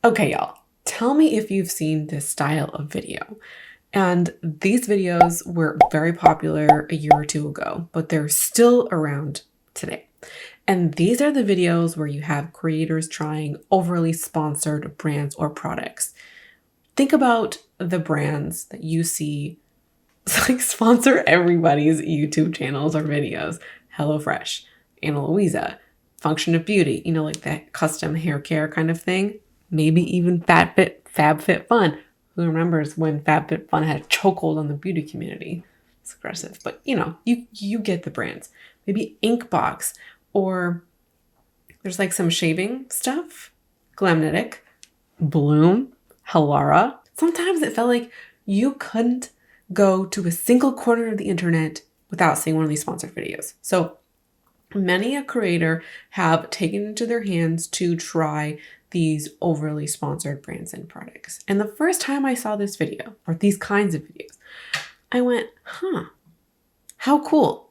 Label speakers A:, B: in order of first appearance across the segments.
A: Okay, y'all, tell me if you've seen this style of video. And these videos were very popular a year or two ago, but they're still around today. And these are the videos where you have creators trying overly sponsored brands or products. Think about the brands that you see like sponsor everybody's YouTube channels or videos. HelloFresh, Ana Luisa, Function of Beauty, like that custom hair care kind of thing. Maybe even FabFitFun. Who remembers when FabFitFun had a chokehold on the beauty community? It's aggressive, but you get the brands. Maybe Inkbox, or there's like some shaving stuff. Glamnetic, Bloom, Halara. Sometimes it felt like you couldn't go to a single corner of the internet without seeing one of these sponsored videos. So many a creator have taken into their hands to try these overly sponsored brands and products. And the first time I saw this video, or these kinds of videos, I went, how cool.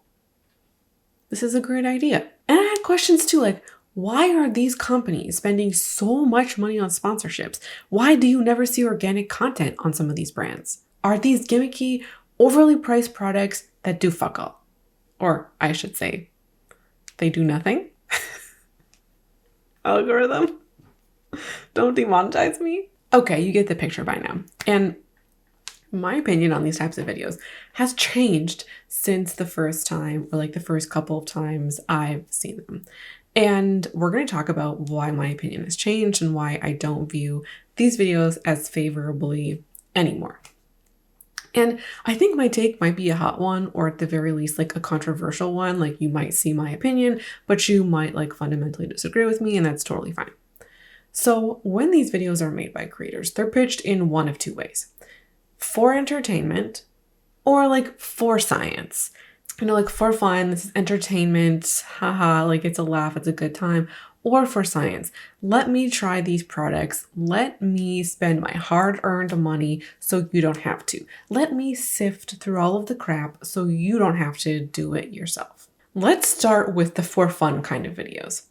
A: This is a great idea. And I had questions too, like, why are these companies spending so much money on sponsorships? Why do you never see organic content on some of these brands? Are these gimmicky, overly priced products that do fuck all? Or I should say, they do nothing? Algorithm, don't demonetize me. Okay, you get the picture by now. And my opinion on these types of videos has changed since the first time, or like the first couple of times I've seen them. And we're going to talk about why my opinion has changed and why I don't view these videos as favorably anymore. And I think my take might be a hot one, or at the very least, like a controversial one. Like, you might see my opinion, but you might like fundamentally disagree with me, and that's totally fine. So when these videos are made by creators, they're pitched in one of two ways: for entertainment, or like for science. Like for fun, this is entertainment, haha, like it's a laugh, it's a good time. Or for science, let me try these products. Let me spend my hard-earned money so you don't have to. Let me sift through all of the crap so you don't have to do it yourself. Let's start with the for fun kind of videos.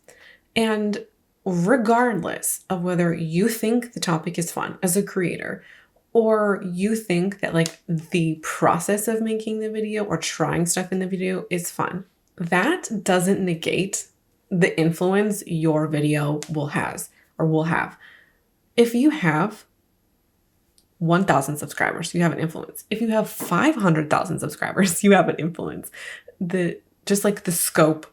A: And regardless of whether you think the topic is fun as a creator, or you think that like the process of making the video or trying stuff in the video is fun, that doesn't negate the influence your video will have. If you have 1,000 subscribers, you have an influence. If you have 500,000 subscribers, you have an influence. The scope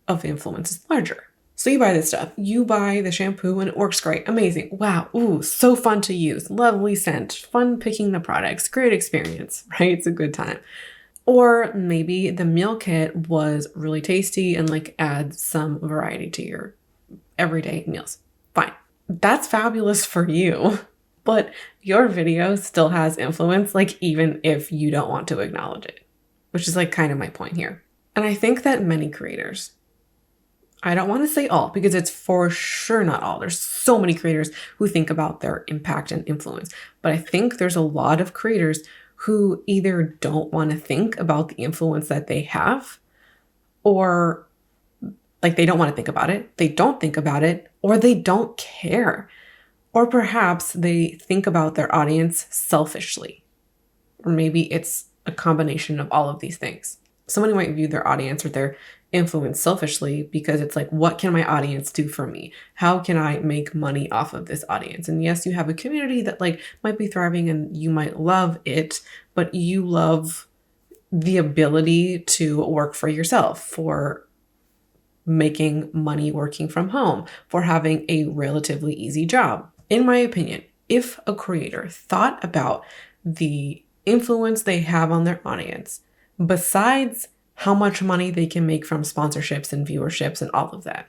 A: of influence is larger. So you buy this stuff. You buy the shampoo and it works great. Amazing. Wow. Ooh, so fun to use. Lovely scent. Fun picking the products. Great experience, right? It's a good time. Or maybe the meal kit was really tasty and like adds some variety to your everyday meals. Fine. That's fabulous for you. But your video still has influence, like even if you don't want to acknowledge it, which is like kind of my point here. And I think that many creators, I don't want to say all, because it's for sure not all. There's so many creators who think about their impact and influence. But I think there's a lot of creators who either don't want to think about the influence that they have, or like they don't want to think about it, they don't think about it, or they don't care. Or perhaps they think about their audience selfishly. Or maybe it's a combination of all of these things. Somebody might view their audience or their influence selfishly because it's like, what can my audience do for me? How can I make money off of this audience? And yes, you have a community that like might be thriving and you might love it, but you love the ability to work for yourself, for making money working from home, for having a relatively easy job. In my opinion, if a creator thought about the influence they have on their audience, besides how much money they can make from sponsorships and viewerships and all of that,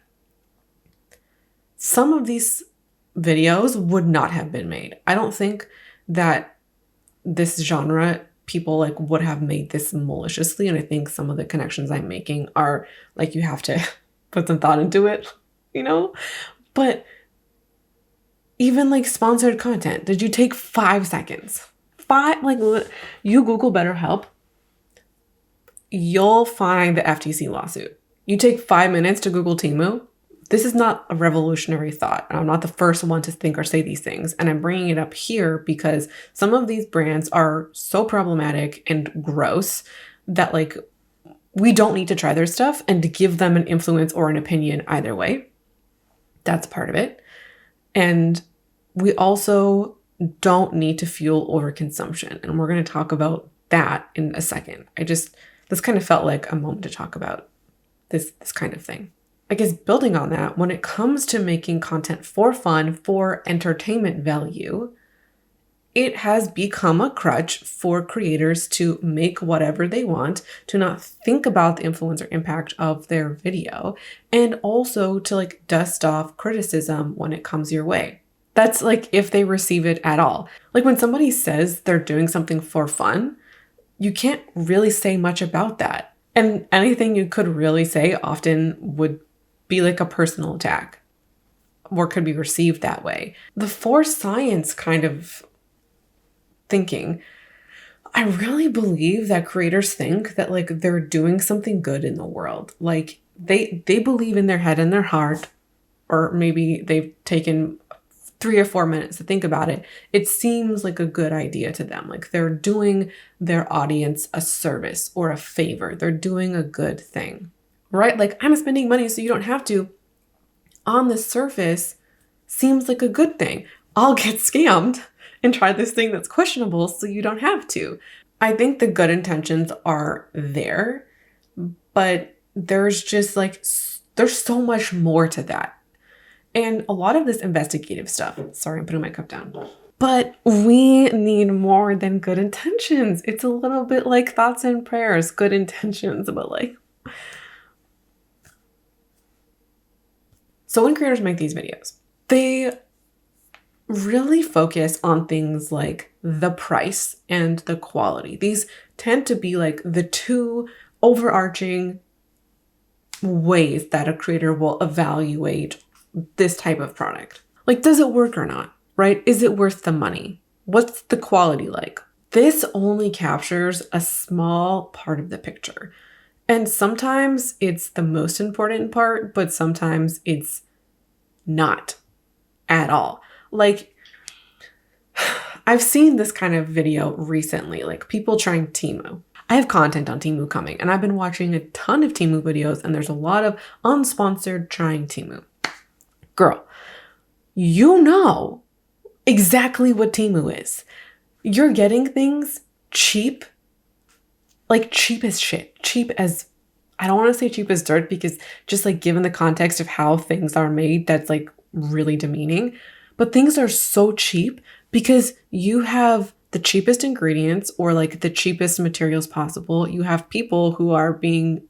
A: some of these videos would not have been made. I don't think that this genre, people like would have made this maliciously. And I think some of the connections I'm making are like, you have to put some thought into it, But even like sponsored content, did you take 5 seconds? You Google BetterHelp, you'll find the FTC lawsuit. You take 5 minutes to Google Temu, This is not a revolutionary thought. I'm not the first one to think or say these things. And I'm bringing it up here because some of these brands are so problematic and gross that like we don't need to try their stuff and to give them an influence or an opinion either way. That's part of it. And we also don't need to fuel overconsumption. And we're going to talk about that in a second. This kind of felt like a moment to talk about this kind of thing. I guess building on that, when it comes to making content for fun, for entertainment value, it has become a crutch for creators to make whatever they want, to not think about the influence or impact of their video, and also to like dust off criticism when it comes your way. That's like if they receive it at all. Like when somebody says they're doing something for fun, you can't really say much about that. And anything you could really say often would be like a personal attack or could be received that way. The for science kind of thinking, I really believe that creators think that like they're doing something good in the world. Like they believe in their head and their heart, or maybe they've taken 3 or 4 minutes to think about it. It seems like a good idea to them. Like they're doing their audience a service or a favor. They're doing a good thing, right? Like I'm spending money so you don't have to. On the surface, seems like a good thing. I'll get scammed and try this thing that's questionable so you don't have to. I think the good intentions are there, but there's just like, there's so much more to that. And a lot of this investigative stuff, sorry, I'm putting my cup down, but we need more than good intentions. It's a little bit like thoughts and prayers, good intentions, but like. So when creators make these videos, they really focus on things like the price and the quality. These tend to be like the two overarching ways that a creator will evaluate this type of product. Like, does it work or not, right? Is it worth the money? What's the quality like? This only captures a small part of the picture. And sometimes it's the most important part, but sometimes it's not at all. Like, I've seen this kind of video recently, like people trying Temu. I have content on Temu coming, and I've been watching a ton of Temu videos, and there's a lot of unsponsored trying Temu. Girl, you know exactly what Temu is. You're getting things cheap, like cheap as shit. Cheap as, I don't want to say cheap as dirt because just like given the context of how things are made, that's like really demeaning. But things are so cheap because you have the cheapest ingredients or like the cheapest materials possible. You have people who are being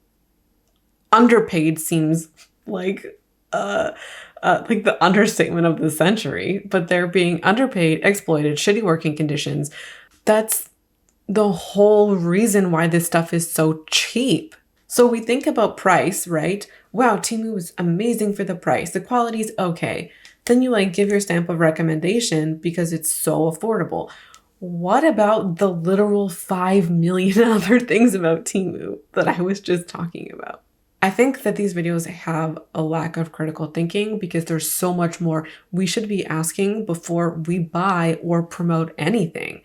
A: underpaid, seems like the understatement of the century, but they're being underpaid, exploited, shitty working conditions. That's the whole reason why this stuff is so cheap. So we think about price, right? Wow, Temu is amazing for the price. The quality's okay. Then you like give your stamp of recommendation because it's so affordable. What about the literal 5 million other things about Temu that I was just talking about? I think that these videos have a lack of critical thinking because there's so much more we should be asking before we buy or promote anything.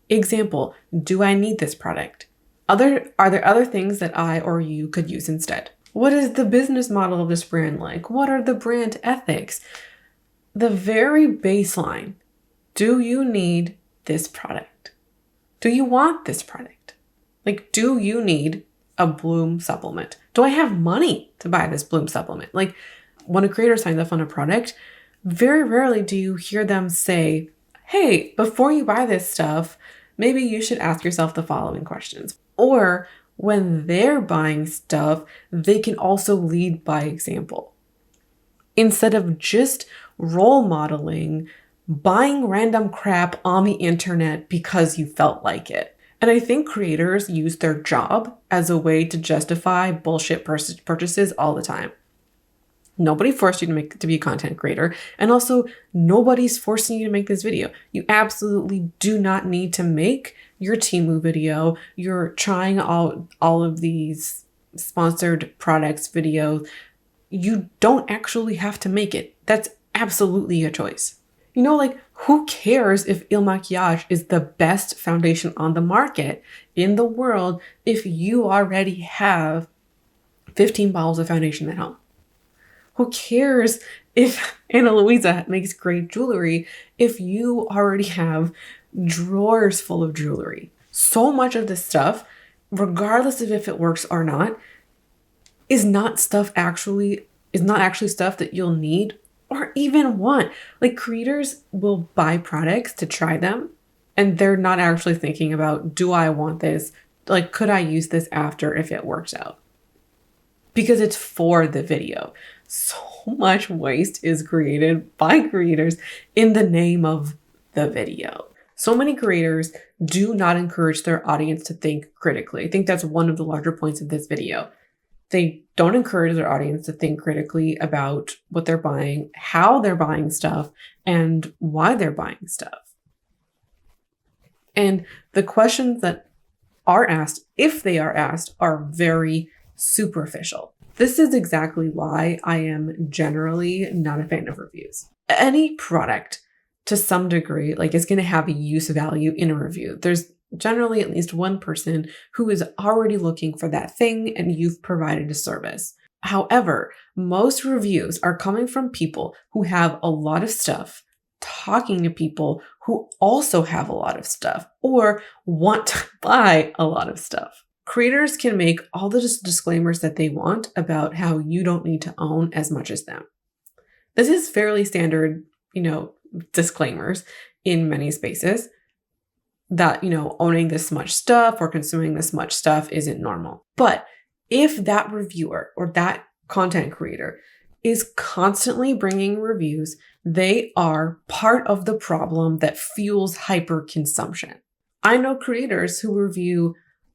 A: Example, do I need this product? Are there other things that I or you could use instead? What is the business model of this brand like? What are the brand ethics? The very baseline, do you need this product? Do you want this product? Like, do you need a Bloom supplement? Do I have money to buy this Bloom supplement? Like, when a creator signs up on a product, very rarely do you hear them say, hey, before you buy this stuff, maybe you should ask yourself the following questions. Or when they're buying stuff, they can also lead by example. Instead of just role modeling, buying random crap on the internet because you felt like it. And I think creators use their job as a way to justify bullshit purchases all the time. Nobody forced you to be a content creator. And also, nobody's forcing you to make this video. You absolutely do not need to make your Temu video. You're trying out all of these sponsored products videos you don't actually have to make it. That's absolutely a choice. You know, like, who cares if Il Makiage is the best foundation on the market in the world if you already have 15 bottles of foundation at home? Who cares if Ana Luisa makes great jewelry if you already have drawers full of jewelry? So much of this stuff, regardless of if it works or not, is not actually stuff that you'll need or even want. Like, creators will buy products to try them, and they're not actually thinking about, do I want this? Like, could I use this after if it works out? Because it's for the video. So much waste is created by creators in the name of the video. So many creators do not encourage their audience to think critically. I think that's one of the larger points of this video. They don't encourage their audience to think critically about what they're buying, how they're buying stuff, and why they're buying stuff. And the questions that are asked, if they are asked, are very superficial. This is exactly why I am generally not a fan of reviews. Any product, to some degree, like, is going to have a use value in a review. There's generally at least one person who is already looking for that thing, and you've provided a service. However, most reviews are coming from people who have a lot of stuff, talking to people who also have a lot of stuff or want to buy a lot of stuff. Creators can make all the disclaimers that they want about how you don't need to own as much as them. This is fairly standard, disclaimers in many spaces, that, owning this much stuff or consuming this much stuff isn't normal. But if that reviewer or that content creator is constantly bringing reviews, they are part of the problem that fuels hyperconsumption. I know creators who review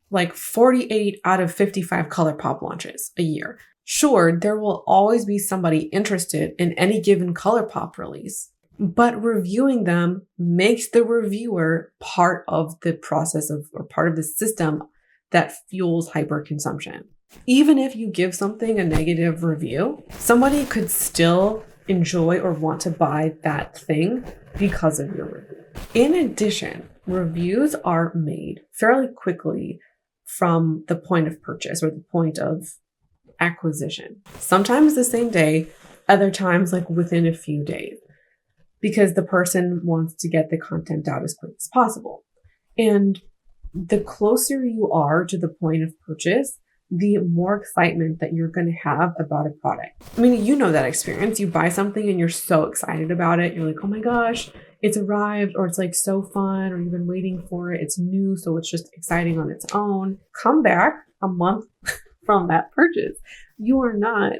A: like 48 out of 55 ColourPop launches a year. Sure, there will always be somebody interested in any given ColourPop release, but reviewing them makes the reviewer part of the process or part of the system that fuels hyperconsumption. Even if you give something a negative review, somebody could still enjoy or want to buy that thing because of your review. In addition, reviews are made fairly quickly from the point of purchase or the point of acquisition. Sometimes the same day, other times like within a few days, because the person wants to get the content out as quick as possible. And the closer you are to the point of purchase, the more excitement that you're going to have about a product. I mean, you know that experience. You buy something and you're so excited about it. You're like, oh my gosh, it's arrived, or it's like so fun, or you've been waiting for it. It's new, so it's just exciting on its own. Come back a month from that purchase. You are not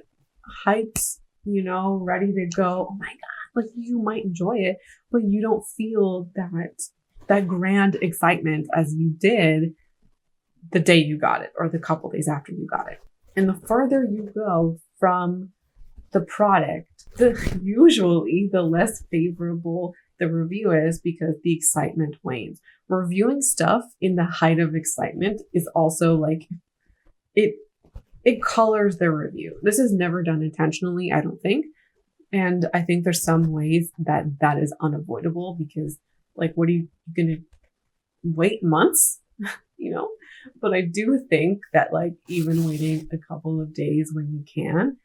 A: hyped, ready to go. Oh my God. Like, you might enjoy it, but you don't feel that grand excitement as you did the day you got it or the couple days after you got it. And the further you go from the product, usually the less favorable the review is, because the excitement wanes. Reviewing stuff in the height of excitement is also like, it colors the review. This is never done intentionally, I don't think. And I think there's some ways that is unavoidable, because like, what are you going to wait months? But I do think that like even waiting a couple of days when you can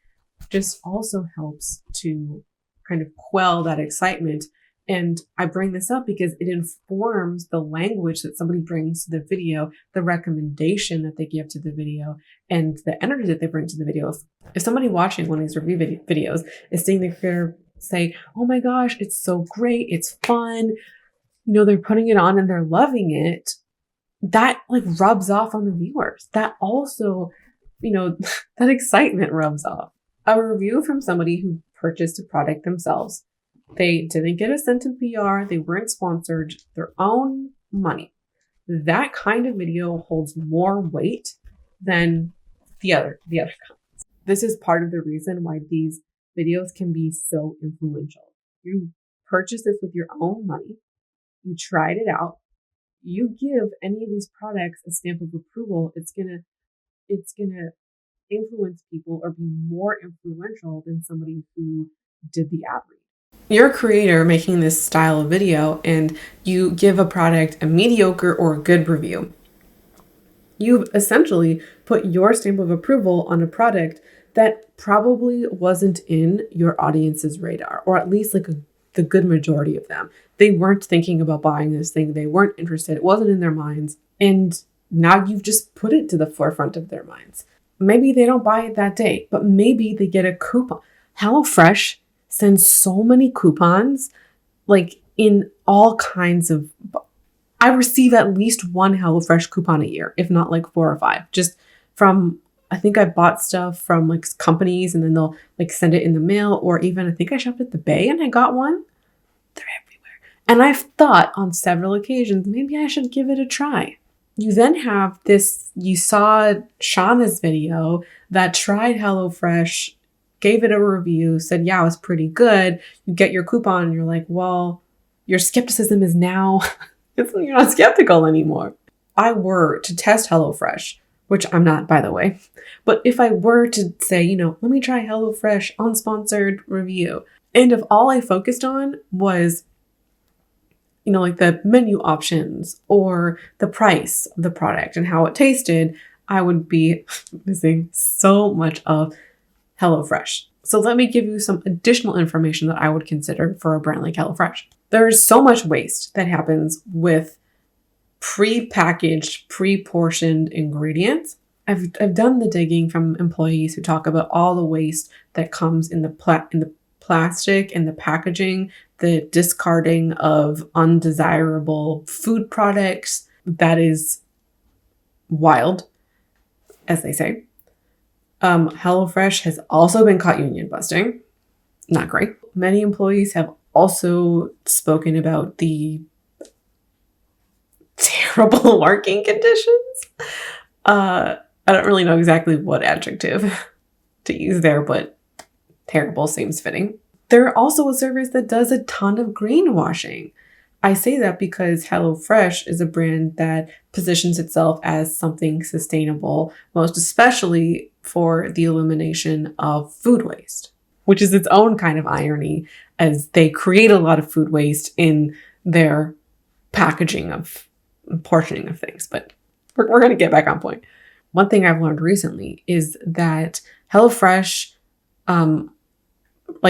A: just also helps to kind of quell that excitement. And I bring this up because it informs the language that somebody brings to the video, the recommendation that they give to the video, and the energy that they bring to the video. If somebody watching one of these review videos is seeing the creator say, oh my gosh, it's so great, it's fun, they're putting it on and they're loving it, that like rubs off on the viewers. That also, that excitement rubs off. A review from somebody who purchased a product themselves, they didn't get a cent in PR, they weren't sponsored, their own money. That kind of video holds more weight than the other comments. This is part of the reason why these videos can be so influential. You purchased this with your own money, you tried it out, you give any of these products a stamp of approval, it's gonna influence people or be more influential than somebody who did the ad read. You're a creator making this style of video and you give a product a mediocre or a good review. You've essentially put your stamp of approval on a product that probably wasn't in your audience's radar, or at least like the good majority of them. They weren't thinking about buying this thing. They weren't interested. It wasn't in their minds. And now you've just put it to the forefront of their minds. Maybe they don't buy it that day, but maybe they get a coupon. HelloFresh sends so many coupons, like in all kinds of. I receive at least one HelloFresh coupon a year, if not like 4 or 5, just from, I think I bought stuff from like companies and then they'll like send it in the mail, or even I think I shopped at the Bay and I got one. They're everywhere. And I've thought on several occasions, maybe I should give it a try. You then have this, you saw Shauna's video that tried HelloFresh, gave it a review, said, yeah, it was pretty good. You get your coupon and you're like, well, your skepticism is now, you're not skeptical anymore. I were to test HelloFresh, which I'm not, by the way, but if I were to say, let me try HelloFresh unsponsored review, and if all I focused on was like the menu options or the price of the product and how it tasted, I would be missing so much of HelloFresh. So let me give you some additional information that I would consider for a brand like HelloFresh. There's so much waste that happens with pre-packaged, pre-portioned ingredients. I've done the digging from employees who talk about all the waste that comes in the plastic and the packaging, the discarding of undesirable food products. That is wild, as they say. HelloFresh has also been caught union busting. Not great. Many employees have also spoken about the terrible working conditions. I don't really know exactly what adjective to use there, but terrible seems fitting. They're also a service that does a ton of greenwashing. I say that because HelloFresh is a brand that positions itself as something sustainable, most especially for the elimination of food waste, which is its own kind of irony, as they create a lot of food waste in their packaging of portioning of things. But we're going to get back on point. One thing I've learned recently is that HelloFresh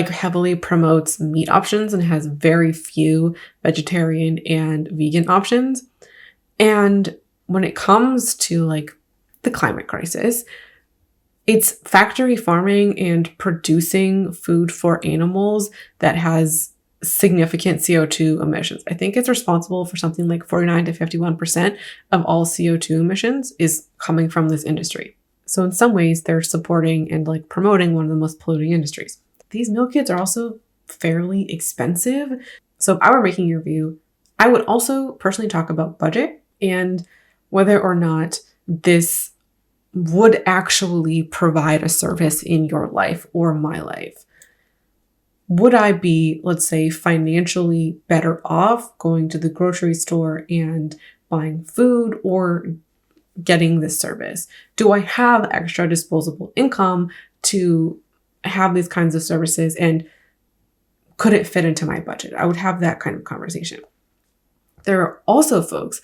A: heavily promotes meat options and has very few vegetarian and vegan options. And when it comes to the climate crisis, it's factory farming and producing food for animals that has significant CO2 emissions. I think it's responsible for something like 49 to 51% of all CO2 emissions is coming from this industry. So in some ways, they're supporting and promoting one of the most polluting industries. These meal kits are also fairly expensive. So if I were making a review, I would also personally talk about budget and whether or not this would actually provide a service in your life or my life. Would I be, let's say, financially better off going to the grocery store and buying food or getting this service? Do I have extra disposable income to have these kinds of services, and could it fit into my budget? I would have that kind of conversation. There are also folks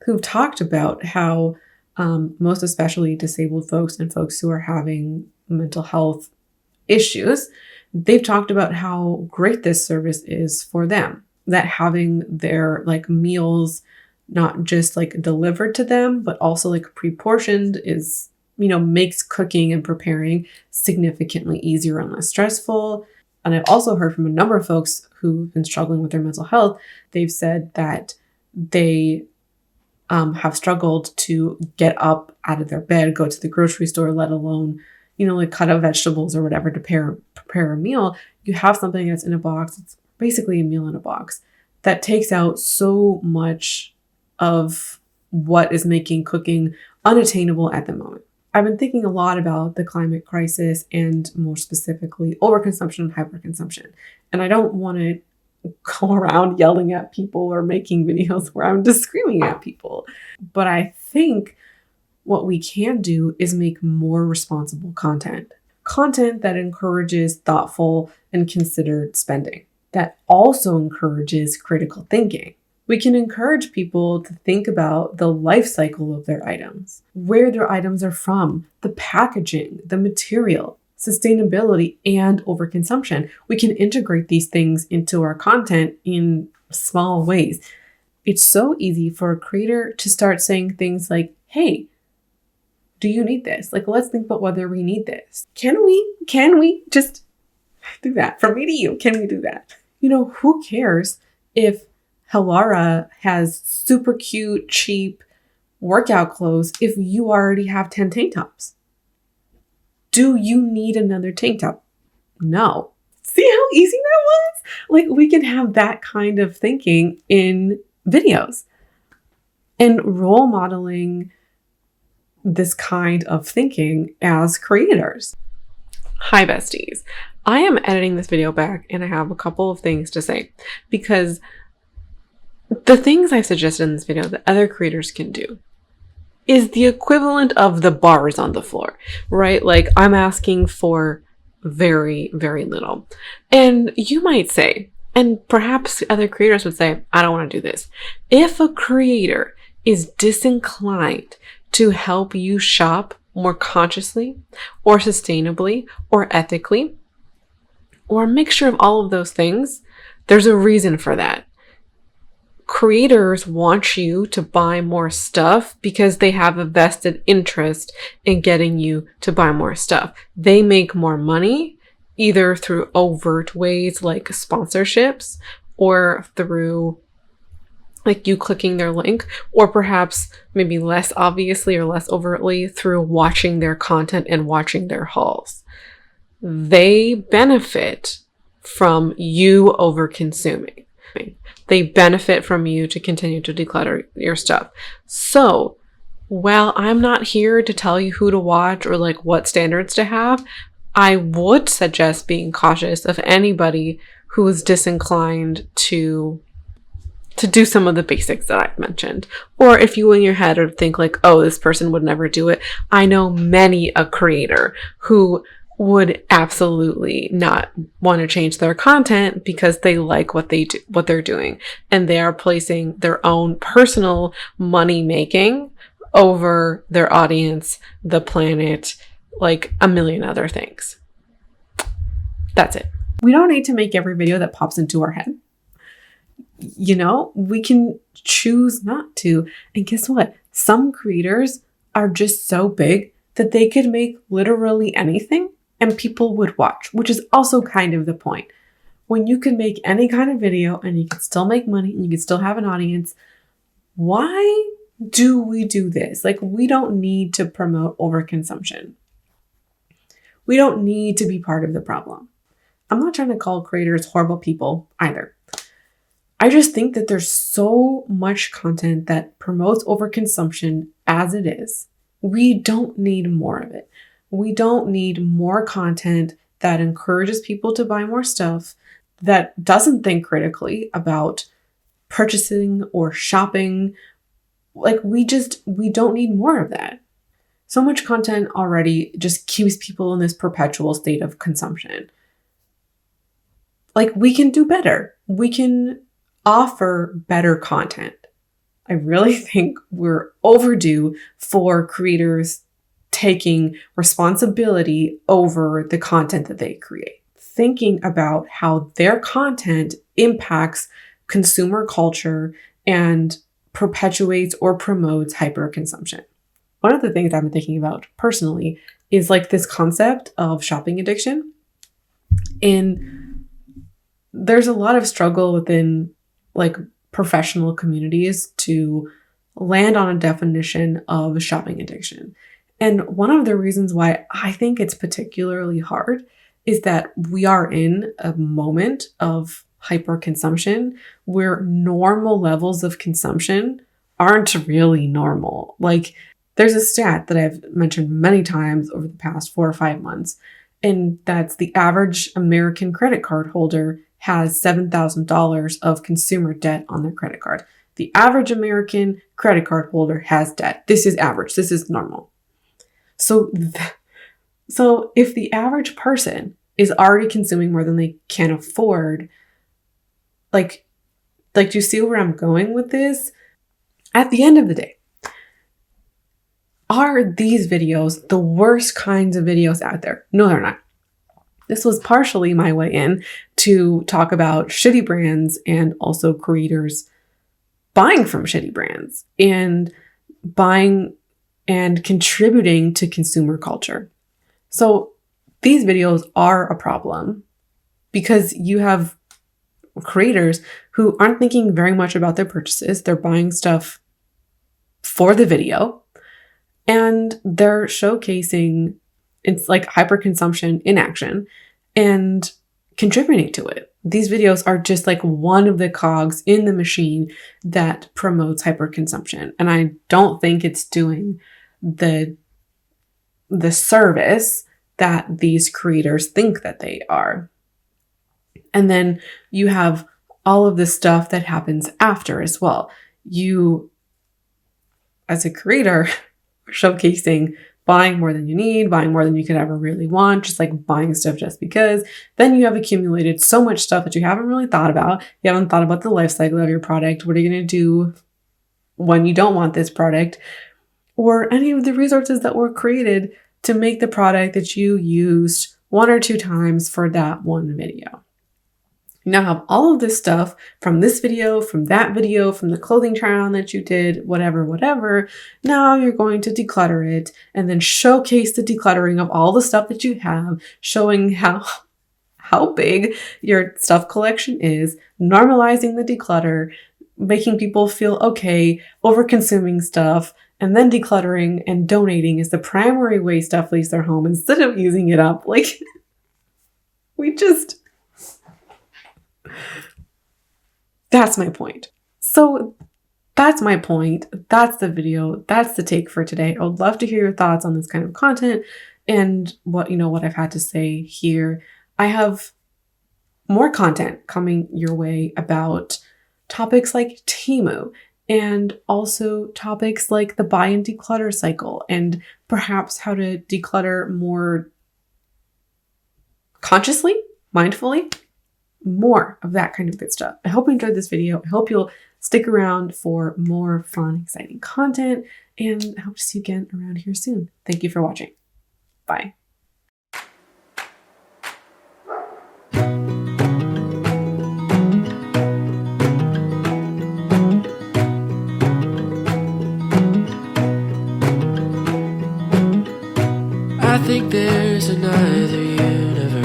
A: who've talked about how most especially disabled folks and folks who are having mental health issues, they've talked about how great this service is for them, that having their meals not just delivered to them, but also pre-portioned is, makes cooking and preparing significantly easier and less stressful. And I've also heard from a number of folks who've been struggling with their mental health. They've said that they have struggled to get up out of their bed, go to the grocery store, let alone, cut up vegetables or whatever to prepare a meal. You have something that's in a box. It's basically a meal in a box that takes out so much of what is making cooking unattainable at the moment. I've been thinking a lot about the climate crisis and more specifically overconsumption and hyperconsumption. And I don't want to go around yelling at people or making videos where I'm just screaming at people. But I think what we can do is make more responsible content. Content that encourages thoughtful and considered spending, that also encourages critical thinking. We can encourage people to think about the life cycle of their items, where their items are from, the packaging, the material, sustainability, and overconsumption. We can integrate these things into our content in small ways. It's so easy for a creator to start saying things like, hey, do you need this? Like, let's think about whether we need this. Can we just do that? From me to you, can we do that? Who cares if Halara has super cute, cheap workout clothes if you already have 10 tank tops? Do you need another tank top? No. See how easy that was? Like, we can have that kind of thinking in videos and role modeling this kind of thinking as creators. Hi, besties. I am editing this video back and I have a couple of things to say because the things I've suggested in this video that other creators can do is the equivalent of the bars on the floor, right? Like, I'm asking for very, very little. And you might say, and perhaps other creators would say, I don't want to do this. If a creator is disinclined to help you shop more consciously or sustainably or ethically, or a mixture of all of those things, there's a reason for that. Creators want you to buy more stuff because they have a vested interest in getting you to buy more stuff. They make more money either through overt ways like sponsorships or through like you clicking their link, or perhaps maybe less obviously or less overtly through watching their content and watching their hauls. They benefit from you over consuming. They benefit from you to continue to declutter your stuff. So while I'm not here to tell you who to watch or like what standards to have, I would suggest being cautious of anybody who is disinclined to do some of the basics that I've mentioned. Or if you in your head or think like, oh, this person would never do it. I know many a creator who would absolutely not want to change their content because they like what they're doing. And they are placing their own personal money making over their audience, the planet, like a million other things. That's it. We don't need to make every video that pops into our head. We can choose not to. And guess what? Some creators are just so big that they could make literally anything and people would watch, which is also kind of the point. When you can make any kind of video and you can still make money and you can still have an audience, why do we do this? Like, we don't need to promote overconsumption. We don't need to be part of the problem. I'm not trying to call creators horrible people either. I just think that there's so much content that promotes overconsumption as it is. We don't need more of it. We don't need more content that encourages people to buy more stuff, that doesn't think critically about purchasing or shopping. Like, we don't need more of that. So much content already just keeps people in this perpetual state of consumption. Like, we can do better. We can offer better content. I really think we're overdue for creators taking responsibility over the content that they create, thinking about how their content impacts consumer culture and perpetuates or promotes hyperconsumption. One of the things I've been thinking about personally is like this concept of shopping addiction. And there's a lot of struggle within like professional communities to land on a definition of shopping addiction. And one of the reasons why I think it's particularly hard is that we are in a moment of hyperconsumption where normal levels of consumption aren't really normal. Like, there's a stat that I've mentioned many times over the past 4 or 5 months, and that's the average American credit card holder has $7,000 of consumer debt on their credit card. The average American credit card holder has debt. This is average. This is normal. So if the average person is already consuming more than they can afford, like, do you see where I'm going with this? At the end of the day, are these videos the worst kinds of videos out there? No, they're not. This was partially my way in to talk about shitty brands and also creators buying from shitty brands and buying and contributing to consumer culture. So these videos are a problem because you have creators who aren't thinking very much about their purchases. They're buying stuff for the video and they're showcasing it's like hyperconsumption in action and contributing to it. These videos are just like one of the cogs in the machine that promotes hyperconsumption. And I don't think it's doing the service that these creators think that they are. And then you have all of the stuff that happens after as well. You, as a creator, are showcasing buying more than you need, buying more than you could ever really want, just like buying stuff just because. Then you have accumulated so much stuff that you haven't really thought about. You haven't thought about the life cycle of your product. What are you going to do when you don't want this product? Or any of the resources that were created to make the product that you used 1 or 2 times for that one video. You now have all of this stuff from this video, from that video, from the clothing try on that you did, whatever. Now you're going to declutter it and then showcase the decluttering of all the stuff that you have, showing how big your stuff collection is, normalizing the declutter, making people feel okay, over consuming stuff, and then decluttering and donating is the primary way stuff leaves their home instead of using it up. Like, that's my point. So that's my point. That's the video. That's the take for today. I would love to hear your thoughts on this kind of content and what I've had to say here. I have more content coming your way about topics like Temu and also topics like the buy and declutter cycle and perhaps how to declutter more consciously, mindfully. More of that kind of good stuff. I hope you enjoyed this video. I hope you'll stick around for more fun, exciting content, and I hope to see you again around here soon. Thank you for watching. Bye.